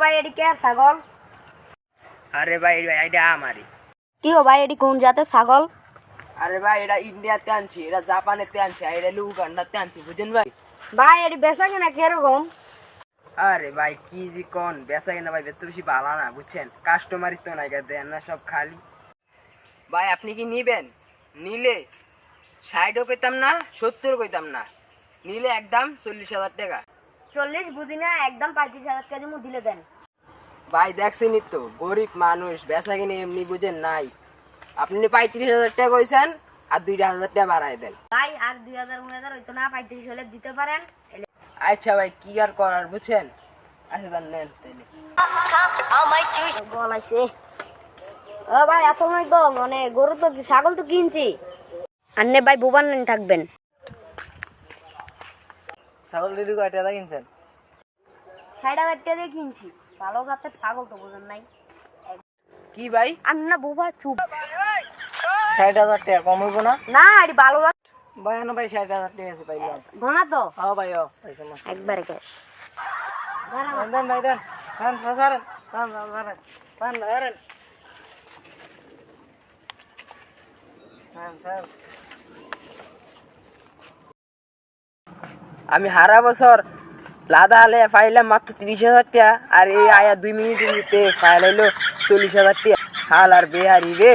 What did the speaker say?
ভাই এডি কে ছাগল? আরে ভাই এটা আমারই। কি ও ভাই এডি কোন জাতের ছাগল? আরে ভাই এটা ইন্ডিয়াতে আনছি, এটা জাপানেতে আনছি, আর এটা উগান্ডাতে আনছি, বুঝেন ভাই? ভাই এডি বেচা কেনা কিরকম? আরে ভাই কি জি কোন বেচা কিনা ভাই বেশি বেশি ভালো না, বুঝছেন? কাস্টমারই তো নাই, দেন না সব খালি। ভাই আপনি কি নিবেন? নিলে 60ও কইতাম না, 70 কইতাম না, নিলে একদম 40,000 টাকা। 40 বুঝি না, একদম 35,000 টাকা দিমু, দিলে দেন। ভাই দেখছেনই তো গরিব মানুষ, বেচা কিনে এমনি বুঝেন নাই। আপনি 35,000 টাকা কইছেন, আর 2,000 টাকা বাড়াই দেন। ভাই আর 2000 হইতো না, 35 হলে দিতে পারেন। আচ্ছা ভাই কি আর করার, বুঝছেন? আচ্ছা দেন নেন তাইলে। গলাইছে। ও ভাই আসলে তো মানে গরু তো ছাগল তো কিনছি, আন্নে ভাই বোবান নেন থাকবেন। ছাগল দিদি কয় টাকা কিনছেন? 60,000 টাকা দিয়ে কিনছি, ভালো জাতের ছাগল তো বোঝেন নাই। কি ভাই আন্না বোবা চুপ। 60,000 টাকা কম হইব না? না এডি ভালো জাত ভাই না ভাই 60,000 টাকা আছে পাইলাম। ঘনা তো হ্যাঁ ভাই ও পয়সা না। একবারে ক্যাশ। দেন ভাই দেন দেন সারেন সারেন সারেন সারেন সারেন সারেন। আমি হারা বছর লাদা হালে পাইলাম মাত্র 30,000 টাকা, আর এই আয়া 2 মিনিটের ভিতরে ফাইল হইলো 40,000 টাকা। হাল আর বেহারি রে।